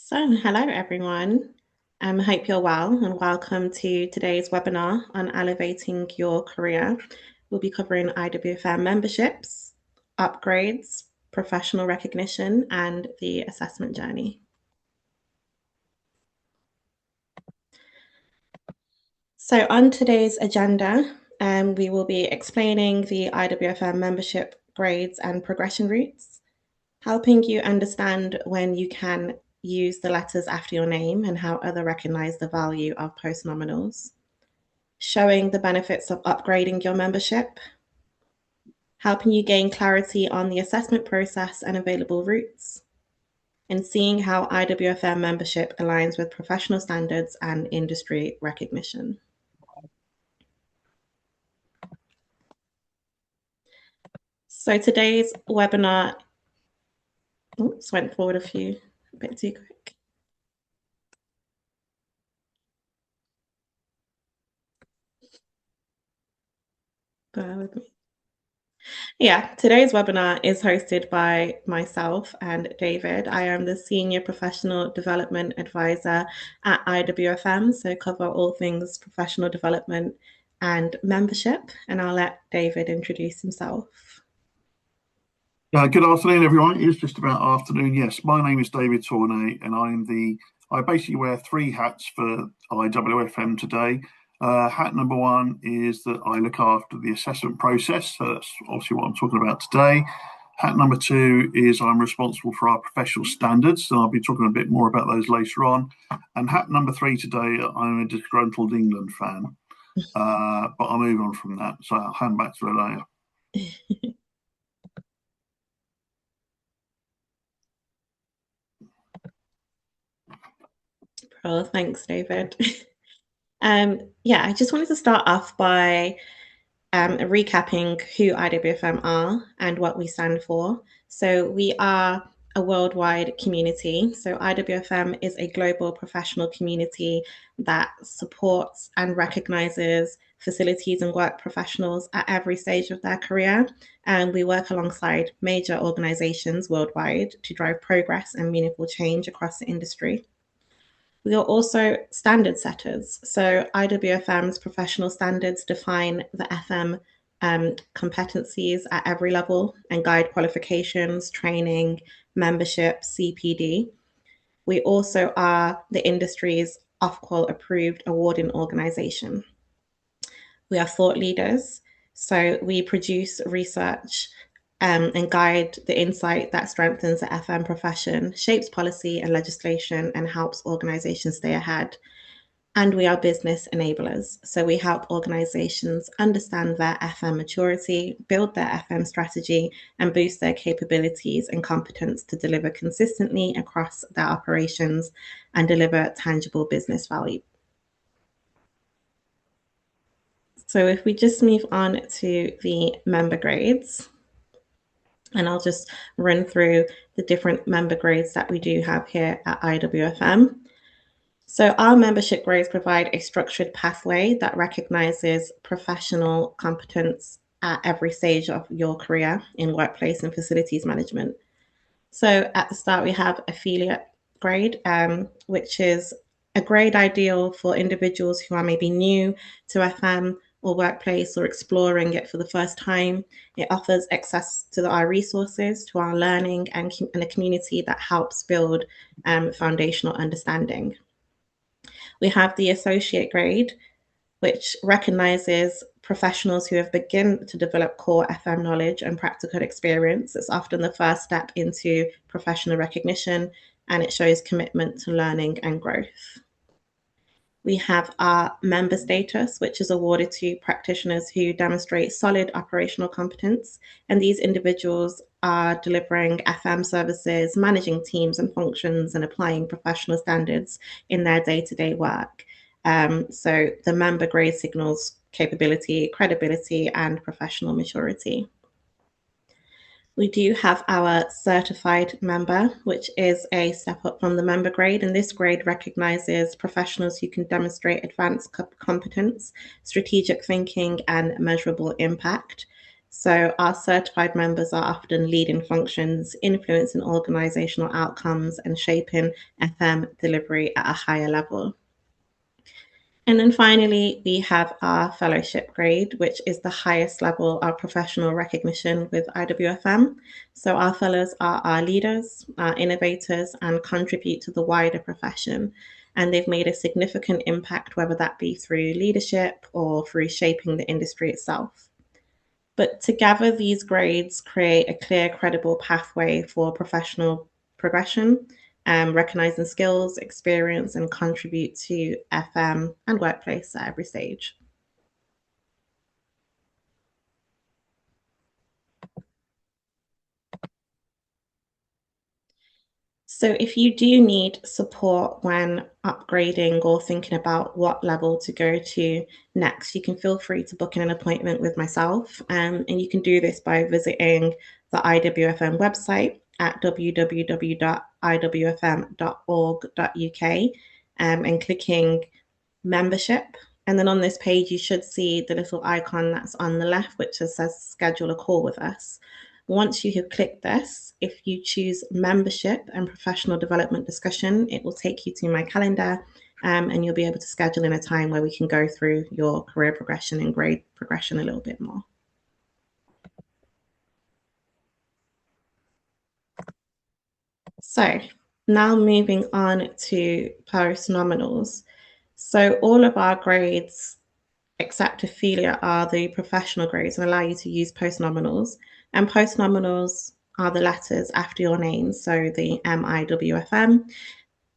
Hello everyone. I hope you're well and welcome to today's webinar on elevating your career. We'll be covering IWFM memberships, upgrades, professional recognition, and the assessment journey. So on today's agenda, we will be explaining the IWFM membership grades and progression routes, helping you understand when you can use the letters after your name and how others recognize the value of postnominals, showing the benefits of upgrading your membership, helping you gain clarity on the assessment process and available routes, and seeing how IWFM membership aligns with professional standards and industry recognition. So today's webinar, oops, went forward a bit too quick. Bear with me. Yeah, today's webinar is hosted by myself and David. I am the Senior Professional Development Advisor at IWFM, so cover all things professional development and membership. And I'll let David introduce himself. Good afternoon, everyone. It's just about afternoon. Yes, my name is David Tournay, and I basically wear three hats for IWFM today. Hat number one is that I look after the assessment process. So that's obviously what I'm talking about today. Hat number two is I'm responsible for our professional standards, and I'll be talking a bit more about those later on. And hat number three today, I'm a disgruntled England fan. But I'll move on from that. So I'll hand back to Alaya. Oh, thanks, David. Yeah, I just wanted to start off by recapping who IWFM are and what we stand for. So we are a worldwide community. So IWFM is a global professional community that supports and recognizes facilities and work professionals at every stage of their career. And we work alongside major organizations worldwide to drive progress and meaningful change across the industry. We are also standard setters. So IWFM's professional standards define the FM competencies at every level and guide qualifications, training, membership, CPD. We also are the industry's Ofqual approved awarding organization. We are thought leaders. So we produce research and guide the insight that strengthens the FM profession, shapes policy and legislation, and helps organizations stay ahead. And we are business enablers. So we help organizations understand their FM maturity, build their FM strategy, and boost their capabilities and competence to deliver consistently across their operations and deliver tangible business value. So if we just move on to the member grades, and I'll just run through the different member grades that we do have here at IWFM. So our membership grades provide a structured pathway that recognizes professional competence at every stage of your career in workplace and facilities management. So at the start, we have affiliate grade, which is a grade ideal for individuals who are maybe new to FM or workplace or exploring it for the first time. It offers access to our resources, to our learning, and a community that helps build foundational understanding. We have the associate grade, which recognizes professionals who have begun to develop core FM knowledge and practical experience. It's often the first step into professional recognition, and it shows commitment to learning and growth. We have our member status, which is awarded to practitioners who demonstrate solid operational competence. And these individuals are delivering FM services, managing teams and functions, and applying professional standards in their day-to-day work. So the member grade signals capability, credibility, and professional maturity. We do have our certified member, which is a step up from the member grade. And this grade recognizes professionals who can demonstrate advanced competence, strategic thinking, and measurable impact. So our certified members are often leading functions, influencing organizational outcomes, and shaping FM delivery at a higher level. And then finally, we have our fellowship grade, which is the highest level of professional recognition with IWFM. So our fellows are our leaders, our innovators, and contribute to the wider profession. And they've made a significant impact, whether that be through leadership or through shaping the industry itself. But together, these grades create a clear, credible pathway for professional progression, recognizing skills, experience, and contribute to FM and workplace at every stage. So, if you do need support when upgrading or thinking about what level to go to next, you can feel free to book in an appointment with myself. And you can do this by visiting the IWFM website at www.iwfm.org.uk and clicking membership. And then on this page, you should see the little icon that's on the left, which says schedule a call with us. Once you have clicked this, if you choose membership and professional development discussion, it will take you to my calendar and you'll be able to schedule in a time where we can go through your career progression and grade progression a little bit more. So now moving on to post nominals. So all of our grades except Ophelia are the professional grades and allow you to use postnominals. And postnominals are the letters after your name, so the MIWFM,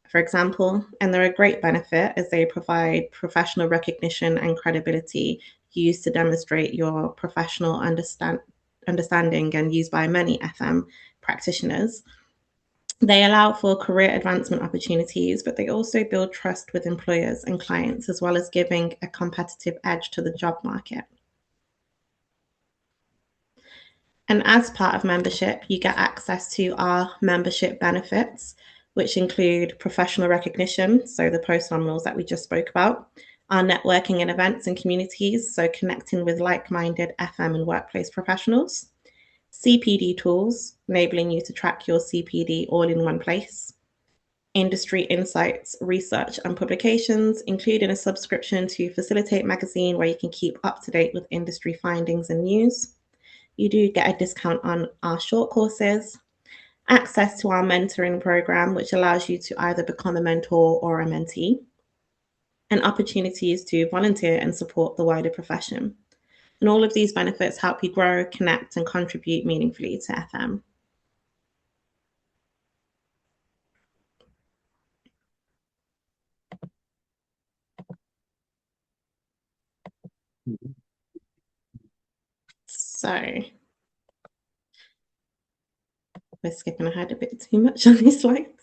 for example. And they're a great benefit as they provide professional recognition and credibility used to demonstrate your professional understanding and used by many FM practitioners. They allow for career advancement opportunities, but they also build trust with employers and clients, as well as giving a competitive edge to the job market. And as part of membership, you get access to our membership benefits, which include professional recognition, so the post nominals that we just spoke about, our networking and events and communities, so connecting with like minded FM and workplace professionals, CPD tools, enabling you to track your CPD all in one place, industry insights, research, and publications, including a subscription to Facilitate magazine where you can keep up to date with industry findings and news. You do get a discount on our short courses, access to our mentoring program, which allows you to either become a mentor or a mentee, and opportunities to volunteer and support the wider profession. And all of these benefits help you grow, connect, and contribute meaningfully to FM. So we're skipping ahead a bit too much on these slides.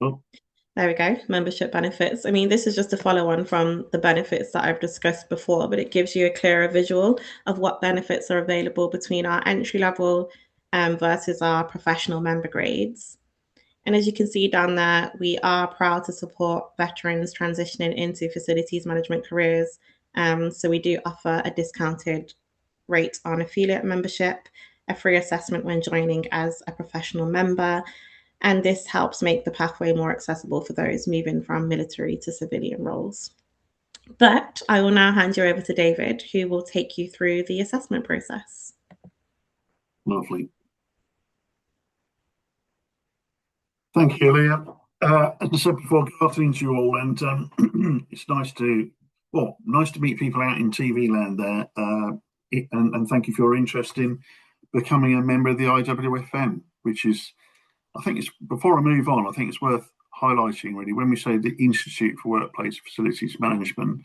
Oh, There we go, membership benefits. I mean, this is just a follow on from the benefits that I've discussed before, but it gives you a clearer visual of what benefits are available between our entry level versus our professional member grades. And as you can see down there, we are proud to support veterans transitioning into facilities management careers. So we do offer a discounted rate on affiliate membership, a free assessment when joining as a professional member, and this helps make the pathway more accessible for those moving from military to civilian roles. But I will now hand you over to David, who will take you through the assessment process. lovely. Thank you, Leah. As I said before, good afternoon to you all, and it's nice to meet people out in TV land there. And thank you for your interest in becoming a member of the IWFM, which is, I think it's, before I move on, I think it's worth highlighting really, when we say the Institute for Workplace Facilities Management,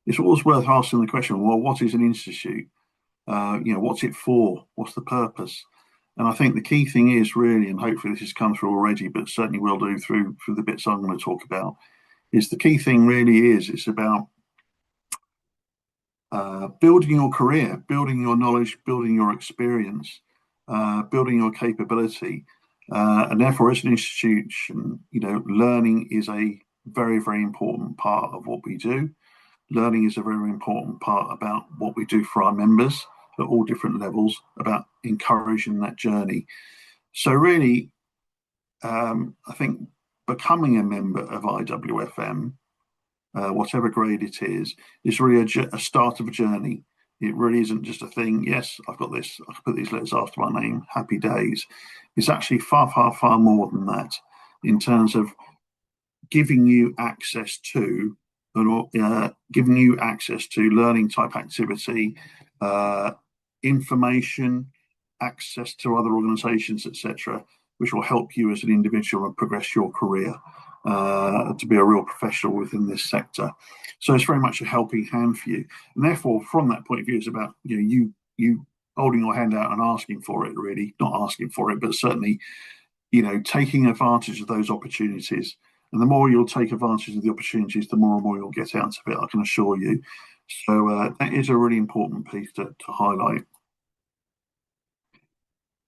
it's always worth asking the question, well, what is an institute? What's it for? What's the purpose? And I think the key thing is really, and hopefully this has come through already, but certainly will do through the bits I'm going to talk about, is the key thing really is it's about building your career, building your knowledge, building your experience, building your capability. And therefore, as an institution, learning is a very, very important part of what we do. Learning is a very important part about what we do for our members at all different levels, about encouraging that journey. So really, I think becoming a member of IWFM, whatever grade it is really a start of a journey. It really isn't just a thing. Yes, I've got this. I can put these letters after my name. Happy days. It's actually far, far, far more than that in terms of giving you access to giving you access to learning type activity, uh, information, access to other organisations, etc., which will help you as an individual and progress your career to be a real professional within this sector. So it's very much a helping hand for you, and therefore, from that point of view, it's about you holding your hand out and asking for it. Really, not asking for it, but certainly taking advantage of those opportunities. And the more you'll take advantage of the opportunities, the more and more you'll get out of it, I can assure you. So that is a really important piece to highlight.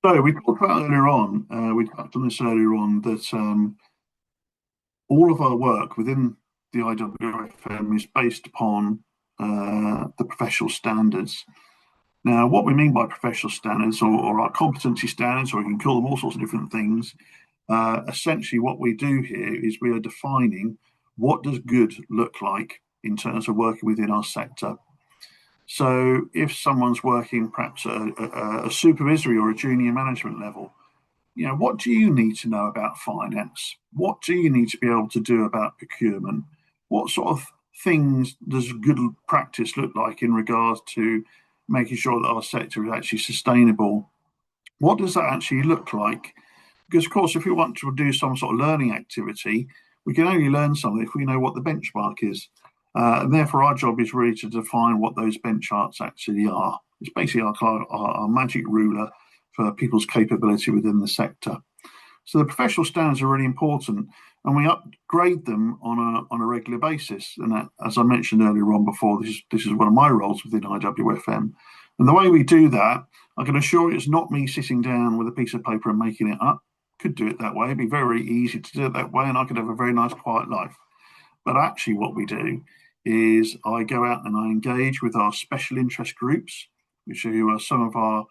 So we talked about earlier on, we touched on this earlier on, that all of our work within the IWFM is based upon the professional standards. Now, what we mean by professional standards or our competency standards, or you can call them all sorts of different things, essentially what we do here is we are defining what does good look like in terms of working within our sector. So if someone's working perhaps a supervisory or a junior management level, what do you need to know about finance? What do you need to be able to do about procurement? What sort of things does good practice look like in regards to making sure that our sector is actually sustainable? What does that actually look like? Because, of course, if we want to do some sort of learning activity, we can only learn something if we know what the benchmark is. And therefore, our job is really to define what those benchmarks actually are. It's basically our magic ruler for people's capability within the sector. So the professional standards are really important, and we upgrade them on a regular basis. And that, as I mentioned earlier on before, this is one of my roles within IWFM. And the way we do that, I can assure you, it's not me sitting down with a piece of paper and making it up. Could do it that way. It'd be very easy to do it that way, and I could have a very nice, quiet life. But actually, what we do is I go out and I engage with our special interest groups, which are some of our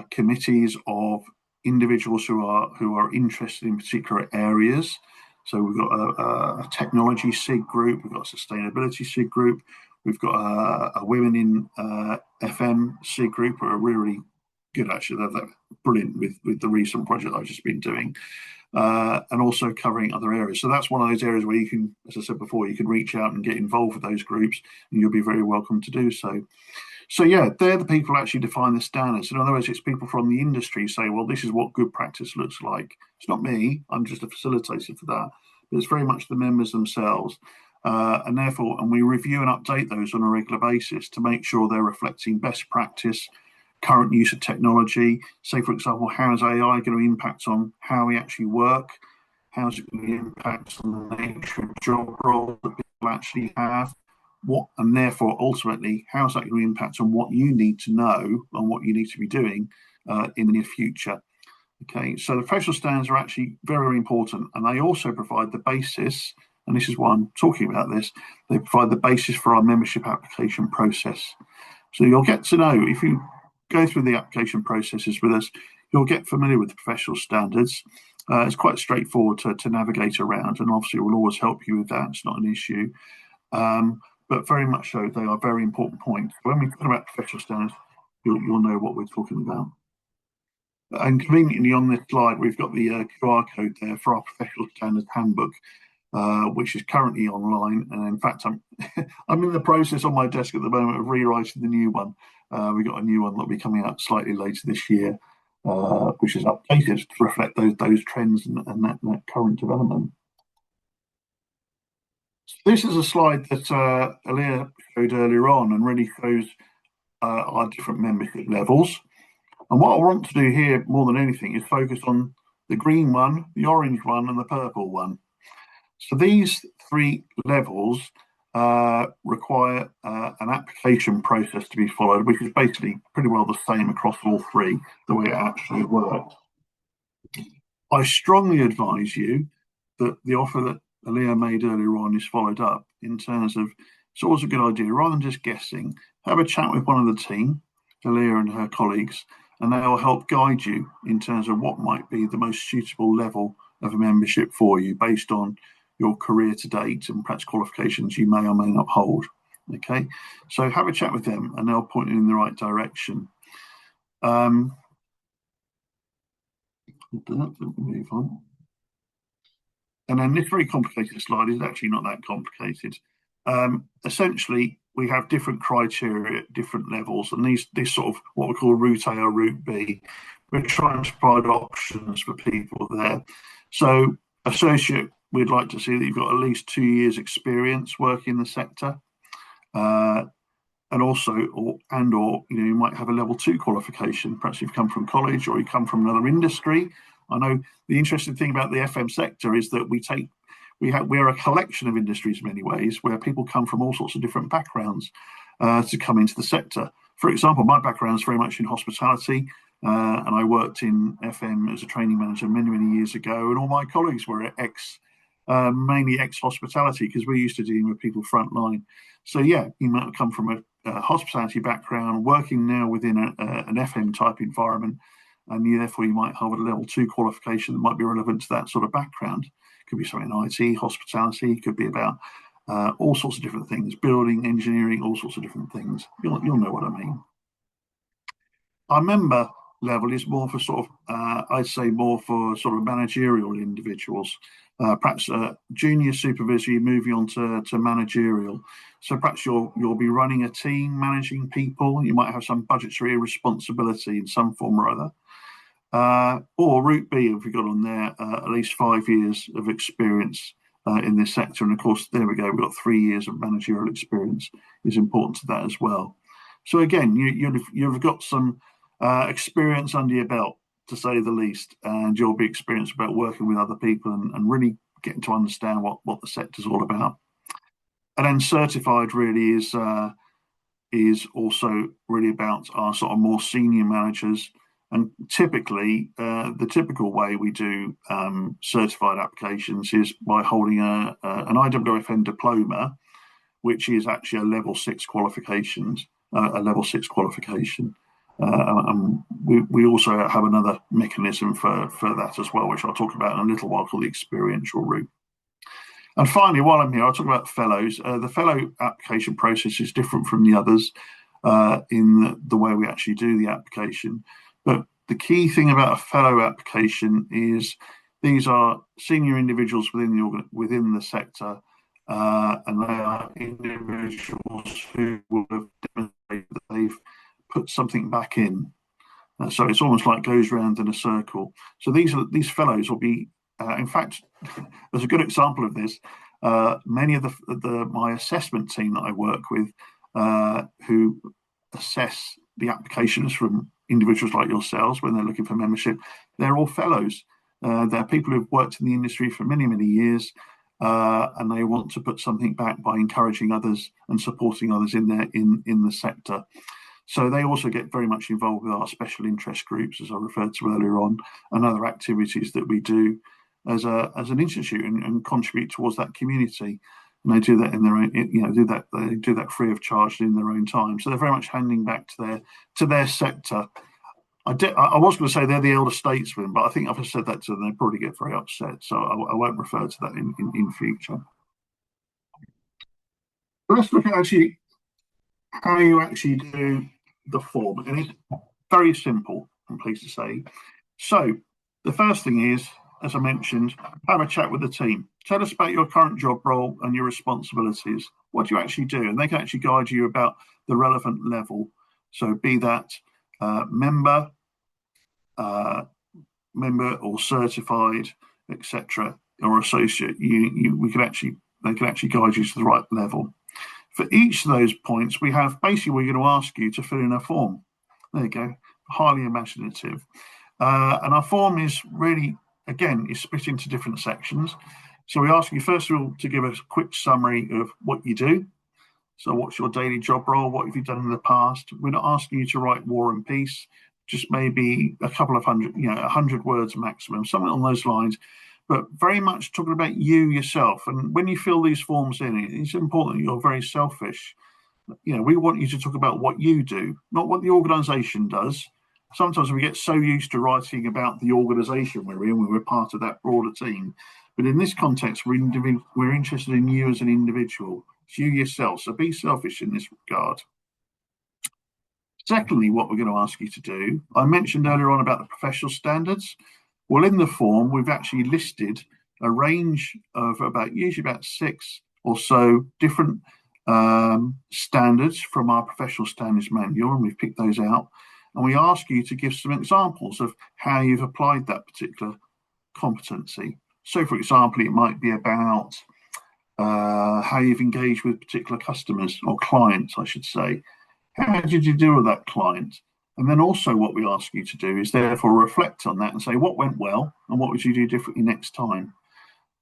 committees of individuals who are interested in particular areas. So we've got a technology SIG group, we've got a sustainability SIG group, we've got a women in FM SIG group who are really good actually. They're brilliant with the recent project I've just been doing. And also covering other areas. So that's one of those areas where you can, as I said before, you can reach out and get involved with those groups, and you'll be very welcome to do so. So yeah, they're the people who actually define the standards. In other words, it's people from the industry say, well, this is what good practice looks like. It's not me, I'm just a facilitator for that. But it's very much the members themselves. And we review and update those on a regular basis to make sure they're reflecting best practice, current use of technology. Say, for example, how is AI going to impact on how we actually work? How's it going to impact on the nature of job roles that people actually have? And therefore, ultimately, how's that going to impact on what you need to know and what you need to be doing in the near future? Okay, so the professional standards are actually very, very important, and they also provide the basis, and this is why I'm talking about this, they provide the basis for our membership application process. So you'll get to know, if you go through the application processes with us, you'll get familiar with the professional standards. It's quite straightforward to navigate around, and obviously we'll always help you with that. It's not an issue. But very much so, they are very important points. When we talk about professional standards, you'll know what we're talking about. And conveniently on this slide, we've got the QR code there for our professional standards handbook, which is currently online. And in fact, I'm in the process on my desk at the moment of rewriting the new one. We've got a new one that'll be coming out slightly later this year, which is updated to reflect those trends and that current development. This is a slide that Aaliyah showed earlier on and really shows our different membership levels. And what I want to do here more than anything is focus on the green one, the orange one, and the purple one. So these three levels require an application process to be followed, which is basically pretty well the same across all three, the way it actually works. I strongly advise you that the offer that Leah made earlier on is followed up in terms of it's always a good idea rather than just guessing, have a chat with one of the team, Leah and her colleagues, and they'll help guide you in terms of what might be the most suitable level of a membership for you based on your career to date and perhaps qualifications you may or may not hold. Okay, so have a chat with them and they'll point you in the right direction. Move on. And then this very complicated slide is actually not that complicated. Essentially, we have different criteria at different levels, and these sort of what we call route A or route B. We're trying to provide options for people there. So, associate, we'd like to see that you've got at least 2 years' experience working in the sector. And also, or you might have a level 2 qualification. Perhaps you've come from college or you come from another industry. I know the interesting thing about the FM sector is that we're a collection of industries in many ways, where people come from all sorts of different backgrounds to come into the sector. For example, my background is very much in hospitality, and I worked in FM as a training manager many years ago, and all my colleagues were mainly ex-hospitality, because we're used to dealing with people frontline. So yeah, you might have come from a hospitality background, working now within an FM type environment, and therefore you might have a level 2 qualification that might be relevant to that sort of background. It could be something in IT, hospitality, it could be about all sorts of different things, building, engineering, all sorts of different things. You'll know what I mean. Our member level is more for sort of, I'd say more for sort of managerial individuals, perhaps junior supervisory moving on to managerial. So perhaps you'll be running a team, managing people. You might have some budgetary responsibility in some form or other. Or route B, if we got on there, at least 5 years of experience in this sector. And of course, there we go, we've got 3 years of managerial experience is important to that as well. So again, you've got some experience under your belt, to say the least, and you'll be experienced about working with other people and really getting to understand what the sector's all about. And then certified really is also really about our sort of more senior managers. And typically, the typical way we do certified applications is by holding an IWFM diploma, which is actually a level 6 qualifications, a level 6 qualification. And we also have another mechanism for that as well, which I'll talk about in a little while, called the experiential route. And finally, while I'm here, I'll talk about fellows. The fellow application process is different from the others in the way we actually do the application. But the key thing about a fellow application is these are senior individuals within the sector, and they are individuals who will have demonstrated that they've put something back in. So it's almost like goes round in a circle. So these fellows will be, in fact, there's a good example of this. Many of my assessment team that I work with, who assess the applications from individuals like yourselves when they're looking for membership, they're all fellows. They're people who've worked in the industry for many years, and they want to put something back by encouraging others and supporting others in the sector. So they also get very much involved with our special interest groups, as I referred to earlier on, and other activities that we do as an institute and contribute towards that community. And they do that in their own, they do that free of charge in their own time. So they're very much handing back to their sector. I was going to say they're the elder statesmen, but I think if I said that to them, they'd probably get very upset. So I won't refer to that in future. Let's look at actually how you actually do the form, and it's very simple, I'm pleased to say. So the first thing is, as I mentioned, have a chat with the team. Tell us about your current job role and your responsibilities. What do you actually do? And they can actually guide you about the relevant level. So be that member or certified, etc., or associate. They can actually guide you to the right level. For each of those points, we're going to ask you to fill in a form. There you go, highly imaginative. And our form is really, again, is split into different sections. So we ask you, first of all, to give us a quick summary of what you do. So what's your daily job role? What have you done in the past? We're not asking you to write War and Peace, just maybe a couple of 100 words maximum, something on those lines. but very much talking about you yourself. And when you fill these forms in, it's important that you're very selfish. We want you to talk about what you do, not what the organisation does. Sometimes we get so used to writing about the organisation we're in, we're part of that broader team. But in this context, we're interested in you as an individual. It's you yourself. So be selfish in this regard. Secondly, what we're going to ask you to do, I mentioned earlier on about the professional standards. Well, in the form, we've actually listed a range of usually about 6 or so different standards from our professional standards manual, and we've picked those out. And we ask you to give some examples of how you've applied that particular competency. So, for example, it might be about how you've engaged with particular customers or clients, I should say. How did you deal with that client? And then also what we ask you to do is therefore reflect on that and say what went well and what would you do differently next time.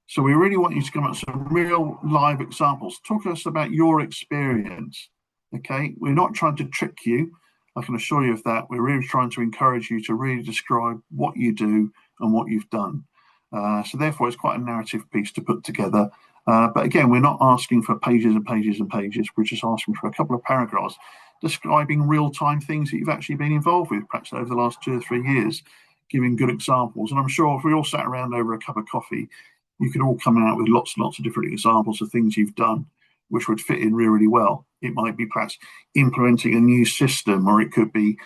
So we really want you to come up with some real live examples. Talk to us about your experience. Okay, we're not trying to trick you. I can assure you of that. We're really trying to encourage you to really describe what you do and what you've done. So therefore, it's quite a narrative piece to put together. But again, we're not asking for pages and pages and pages. We're just asking for a couple of paragraphs describing real-time things that you've actually been involved with, perhaps over the last 2 or 3 years, giving good examples. And I'm sure if we all sat around over a cup of coffee, you could all come out with lots and lots of different examples of things you've done, which would fit in really, really well. It might be perhaps implementing a new system, or it could be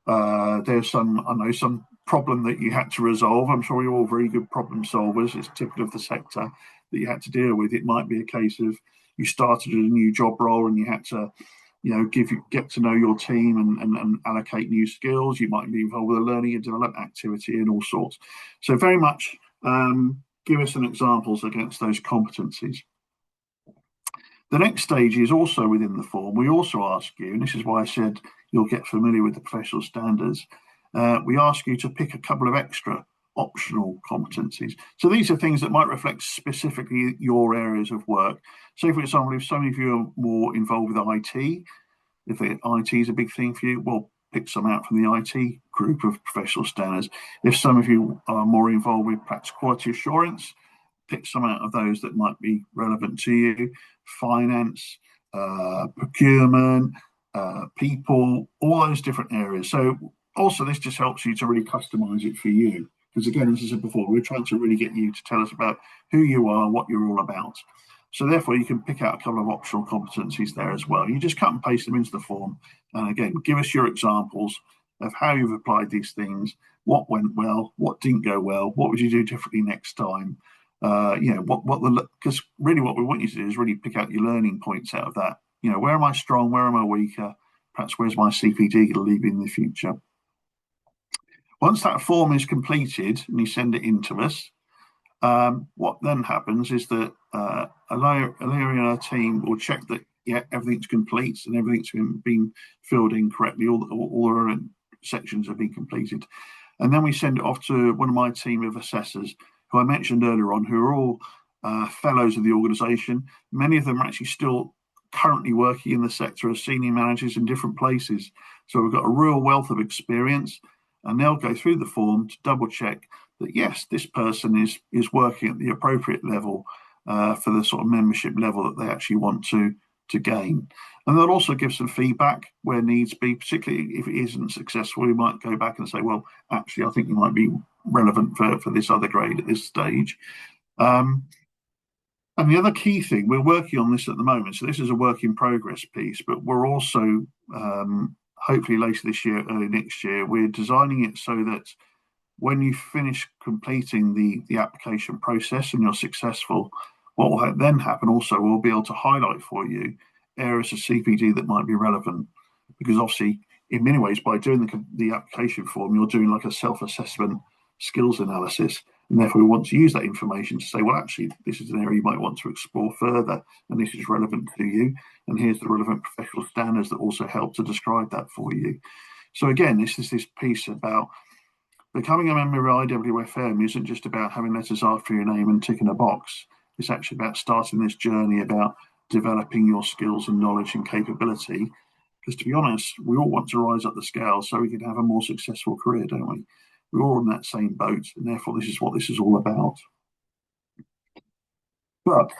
there's some problem that you had to resolve. I'm sure you're all very good problem solvers. It's typical of the sector that you had to deal with. It might be a case of you started a new job role and you had to get to know your team and allocate new skills. You might be involved with a learning and development activity and all sorts. So very much give us some examples against those competencies. The next stage is also within the form. We also ask you, and this is why I said you'll get familiar with the professional standards, we ask you to pick a couple of extra optional competencies. So these are things that might reflect specifically your areas of work. So for example, if some of you are more involved with IT, if IT is a big thing for you, well, pick some out from the IT group of professional standards. If some of you are more involved with perhaps quality assurance, pick some out of those that might be relevant to you. Finance, procurement, people, all those different areas. So also this just helps you to really customize it for you. Because again, as I said before, we're trying to really get you to tell us about who you are, what you're all about. So therefore, you can pick out a couple of optional competencies there as well. You just cut and paste them into the form. And again, give us your examples of how you've applied these things, what went well, what didn't go well, what would you do differently next time? Because really what we want you to do is really pick out your learning points out of that. Where am I strong? Where am I weaker? Perhaps where's my CPD going to lead me in the future? Once that form is completed and you send it in to us, what then happens is that Alaria and our team will check that everything's complete and everything's been filled in correctly. All the sections have been completed, and then we send it off to one of my team of assessors, who I mentioned earlier on, who are all fellows of the organisation. Many of them are actually still currently working in the sector as senior managers in different places. So we've got a real wealth of experience, and they'll go through the form to double check that yes, this person is working at the appropriate level for the sort of membership level that they actually want to gain. And they'll also give some feedback where needs be, particularly if it isn't successful. We might go back and say, well, actually, I think you might be relevant for this other grade at this stage. And the other key thing, we're working on this at the moment, so this is a work in progress piece, but we're also hopefully later this year, early next year, we're designing it so that when you finish completing the application process and you're successful, what will then happen also, we'll be able to highlight for you areas of CPD that might be relevant. Because obviously, in many ways, by doing the application form, you're doing like a self-assessment skills analysis. And therefore, we want to use that information to say, well, actually, this is an area you might want to explore further, and this is relevant to you. And here's the relevant professional standards that also help to describe that for you. So again, this is this piece about becoming a member of IWFM isn't just about having letters after your name and ticking a box. It's actually about starting this journey about developing your skills and knowledge and capability. Because to be honest, we all want to rise up the scale so we can have a more successful career, don't we? We're all in that same boat, and therefore this is what this is all about. But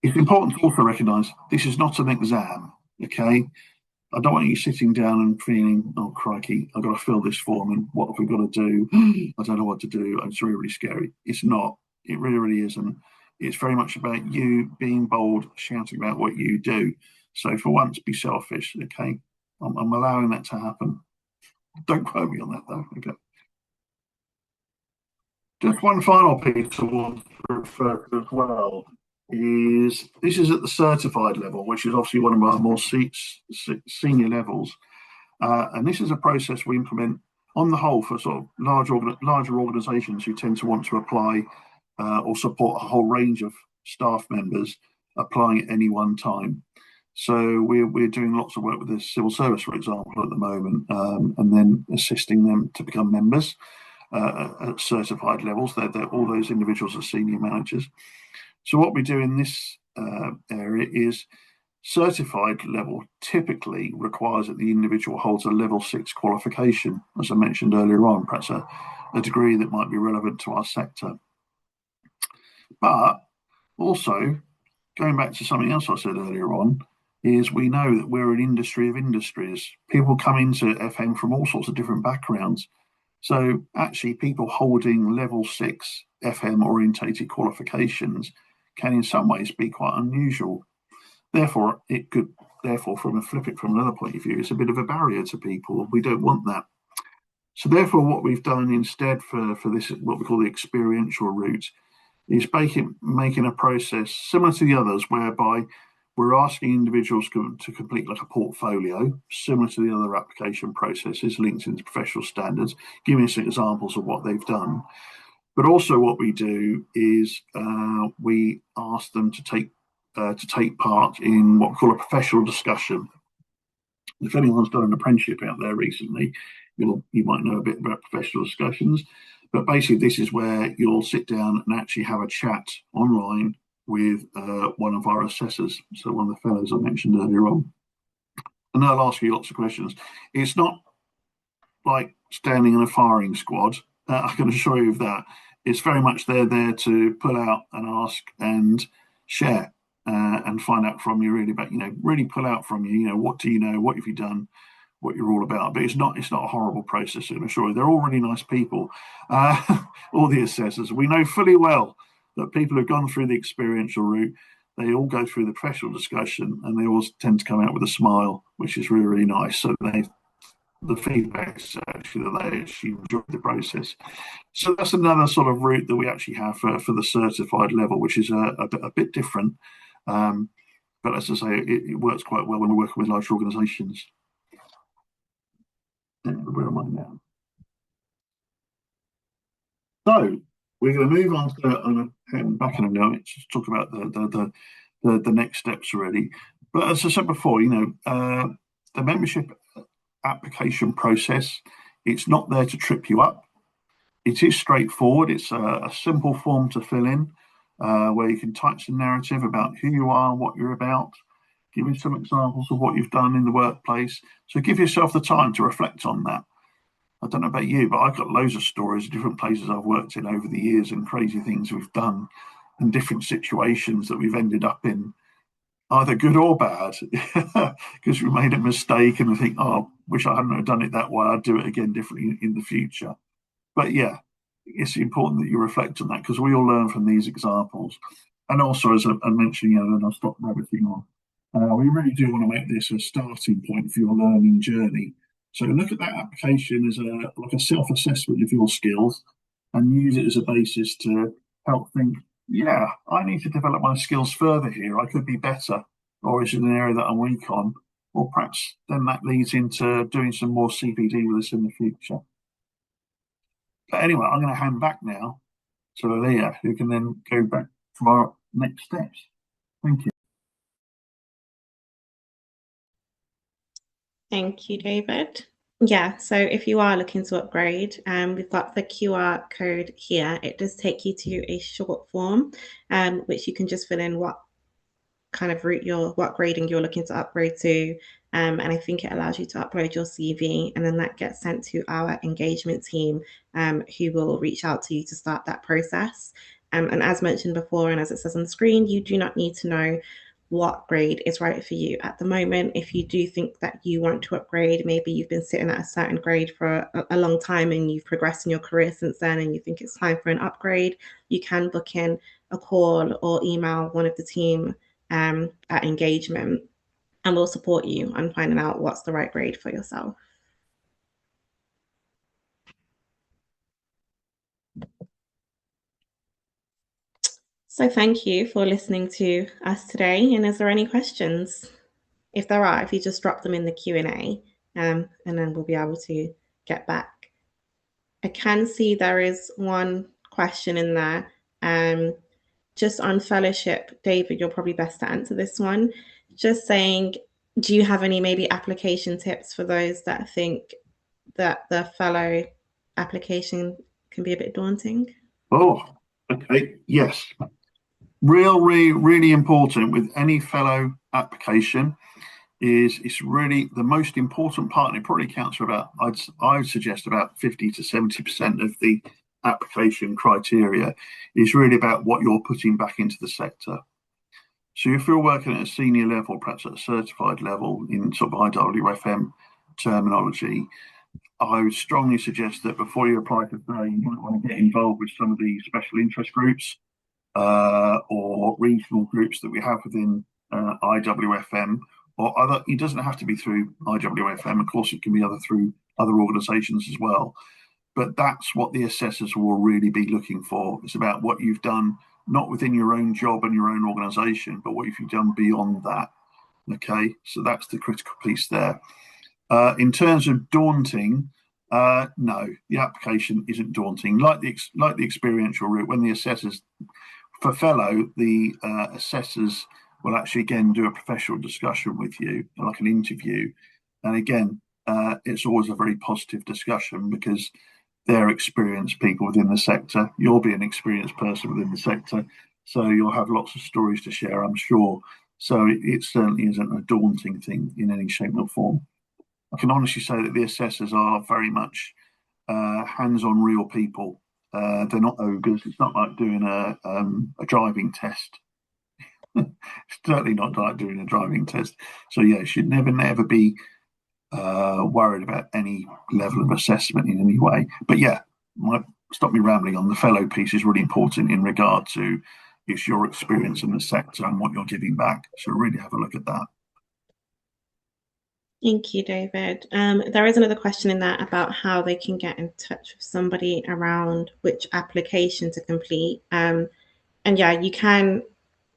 it's important to also recognise this is not an exam, okay? I don't want you sitting down and feeling, oh crikey, I've got to fill this form and what have we got to do? I don't know what to do. It's really, really scary. It's not. It really, really isn't. It's very much about you being bold, shouting about what you do. So for once, be selfish, okay? I'm allowing that to happen. Don't quote me on that though. Okay. Just one final piece I want to refer to as well is this is at the certified level, which is obviously one of our more senior levels. And this is a process we implement on the whole for sort of larger organisations who tend to want to apply or support a whole range of staff members applying at any one time. So we're doing lots of work with the civil service, for example, at the moment, and then assisting them to become members at certified levels. They're all those individuals are senior managers. So what we do in this area is certified level typically requires that the individual holds a level 6 qualification, as I mentioned earlier on, perhaps a degree that might be relevant to our sector. But also, going back to something else I said earlier on, is we know that we're an industry of industries. People come into FM from all sorts of different backgrounds. So actually, people holding level 6 FM orientated qualifications can in some ways be quite unusual. Therefore, it could, therefore, flip it from another point of view, it's a bit of a barrier to people. We don't want that. So therefore, what we've done instead for this, what we call the experiential route, is making a process similar to the others, whereby we're asking individuals to complete like a portfolio, similar to the other application processes linked into professional standards, giving us examples of what they've done. But also what we do is we ask them to take part in what we call a professional discussion. If anyone's done an apprenticeship out there recently, you might know a bit about professional discussions. But basically, this is where you'll sit down and actually have a chat online with one of our assessors, so one of the fellows I mentioned earlier on. And they'll ask you lots of questions. It's not like standing in a firing squad, I can assure you of that. It's very much they're there to pull out and ask and share and find out from you really about, really pull out from you, what do you know, what have you done, what you're all about. But it's not a horrible process, I'm sure. They're all really nice people, all the assessors. We know fully well that people who've gone through the experiential route, they all go through the professional discussion and they always tend to come out with a smile, which is really, really nice. So the feedback is actually that they actually enjoyed the process. So that's another sort of route that we actually have for the certified level, which is a bit different. But as I say, it works quite well when we're working with large organisations. Where am I now? So we're going to move on to, I'm heading back in a minute to talk about the next steps already. But as I said before, the membership application process, it's not there to trip you up. It is straightforward. It's a simple form to fill in where you can type some narrative about who you are, what you're about, give me some examples of what you've done in the workplace. So give yourself the time to reflect on that. I don't know about you, but I've got loads of stories of different places I've worked in over the years and crazy things we've done and different situations that we've ended up in, either good or bad, because we made a mistake and we think, oh, wish I hadn't done it that way. I'd do it again differently in the future. But yeah, it's important that you reflect on that because we all learn from these examples. And also, as I mentioned, and I'll stop rabbiting on, we really do want to make this a starting point for your learning journey. So look at that application as like a self-assessment of your skills and use it as a basis to help think, yeah, I need to develop my skills further here. I could be better, or is it an area that I'm weak on? Or perhaps then that leads into doing some more CPD with us in the future. But anyway, I'm going to hand back now to Leah, who can then go back to our next steps. Thank you. Thank you, David. Yeah, so if you are looking to upgrade, we've got the QR code here. It does take you to a short form, which you can just fill in what kind of what grading you're looking to upgrade to. And I think it allows you to upload your CV, and then that gets sent to our engagement team, who will reach out to you to start that process. And as mentioned before, and as it says on the screen, you do not need to know what grade is right for you at the moment. If you do think that you want to upgrade, maybe you've been sitting at a certain grade for a long time and you've progressed in your career since then and you think it's time for an upgrade, you can book in a call or email one of the team at engagement, and we'll support you on finding out what's the right grade for yourself. So thank you for listening to us today. And is there any questions? If there are, if you just drop them in the Q&A, and then we'll be able to get back. I can see there is one question in there. Just on fellowship, David, you're probably best to answer this one. Just saying, do you have any maybe application tips for those that think that the fellow application can be a bit daunting? Oh, okay. Yes. Really important with any fellow application is it's really the most important part, and it probably counts for about, I'd suggest about 50 to 70% of the application criteria is really about what you're putting back into the sector. So if you're working at a senior level, perhaps at a certified level in sort of IWFM terminology, I would strongly suggest that before you apply for today, you might want to get involved with some of the special interest groups or regional groups that we have within IWFM or other. It doesn't have to be through IWFM, of course, it can be through other organisations as well. But that's what the assessors will really be looking for. It's about what you've done, not within your own job and your own organisation, but what you've done beyond that. Okay, so that's the critical piece there. In terms of daunting, no, the application isn't daunting. Like the experiential route, when the assessors for fellow, the assessors will actually again do a professional discussion with you, like an interview, and again, it's always a very positive discussion because they're experienced people within the sector. You'll be an experienced person within the sector, so you'll have lots of stories to share, I'm sure. So it certainly isn't a daunting thing in any shape or form. I can honestly say that the assessors are very much hands-on real people. They're not ogres. It's not like doing a driving test. It's certainly not like doing a driving test. So yeah, you should never be worried about any level of assessment in any way. But yeah, stop me rambling on. The fellow piece is really important in regard to it's your experience in the sector and what you're giving back. So really have a look at that. Thank you, David. There is another question in that about how they can get in touch with somebody around which application to complete. And yeah, you can,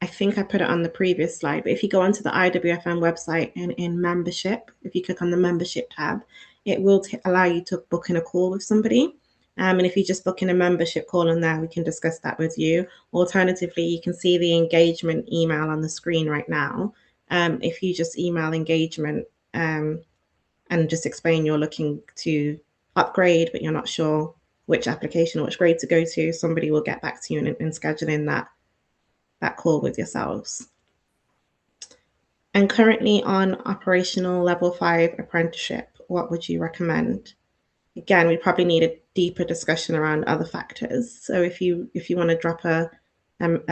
I think I put it on the previous slide, but if you go onto the IWFM website and in membership, if you click on the membership tab, it will allow you to book in a call with somebody. And if you just book in a membership call on there, we can discuss that with you. Alternatively, you can see the engagement email on the screen right now. If you just email engagement and just explain you're looking to upgrade, but you're not sure which application or which grade to go to, somebody will get back to you and schedule in that call with yourselves. And currently on operational level 5 apprenticeship, what would you recommend? Again, we probably need a deeper discussion around other factors. So if you want to drop a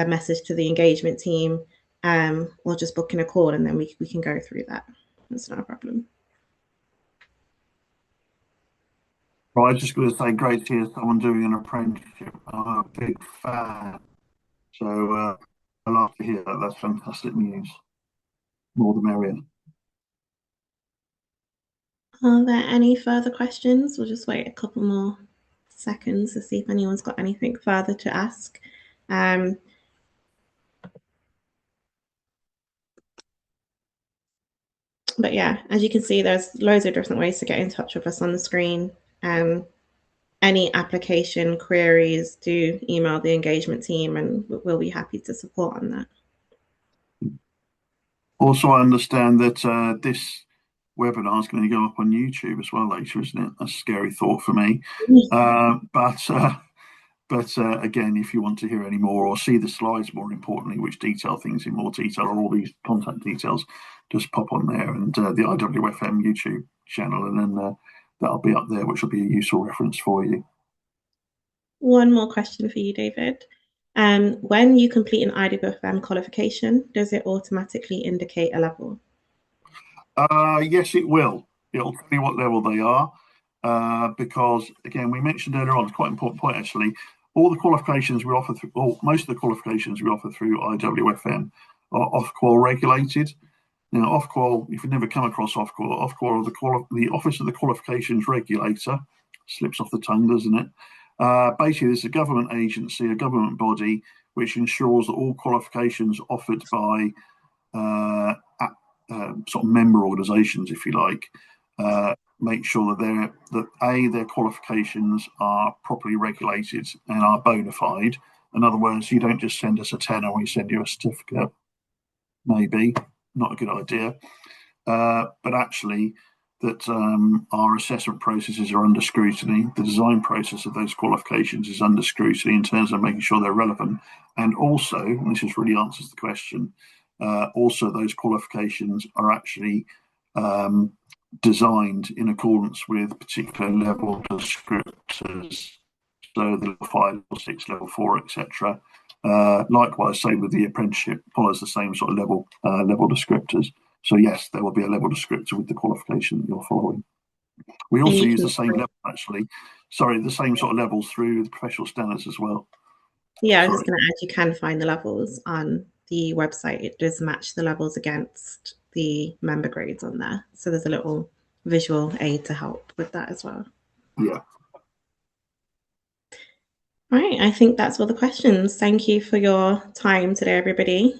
message to the engagement team, or just book in a call and then we can go through that. That's not a problem. Well, I was just going to say, great to hear someone doing an apprenticeship. I'm a big fan. So I love to hear that. That's fantastic news. More the merrier. Are there any further questions? We'll just wait a couple more seconds to see if anyone's got anything further to ask. But yeah, as you can see, there's loads of different ways to get in touch with us on the screen. Any application queries, do email the engagement team and we'll be happy to support on that. Also, I understand that this webinar is going to go up on YouTube as well later, isn't it? That's a scary thought for me. But again, if you want to hear any more or see the slides, more importantly, which detail things in more detail, or all these contact details, just pop on there and the IWFM YouTube channel, and then that'll be up there, which will be a useful reference for you. One more question for you, David. When you complete an IWFM qualification, does it automatically indicate a level? Yes, it will. It'll tell you what level they are, because again, we mentioned earlier on, it's quite an important point actually. All the qualifications we offer through, or most of the qualifications we offer through IWFM are Ofqual regulated. Now, Ofqual, if you've never come across Ofqual, Ofqual, the Office of the Qualifications Regulator, slips off the tongue, doesn't it? Basically, it's a government agency, a government body, which ensures that all qualifications offered by uh, sort of member organisations, if you like, make sure that their qualifications are properly regulated and are bona fide. In other words, you don't just send us a tenner, we send you a certificate. Maybe not a good idea, but actually that our assessment processes are under scrutiny. The design process of those qualifications is under scrutiny in terms of making sure they're relevant. And also, and this just really answers the question, also those qualifications are actually designed in accordance with particular level descriptors. So the level 5, level 6, level 4, etc. Likewise, same with the apprenticeship, follows the same sort of level descriptors. So yes, there will be a level descriptor with the qualification that you're following. We And also you use can, the same level, actually. Sorry, the same sort of levels through the professional standards as well. yeah, I was just Sorry. going to add, you can find the levels on the website. It does match the levels against the member grades on there. So there's a little visual aid to help with that as well. Yeah. All right, I think that's all the questions. Thank you for your time today, everybody.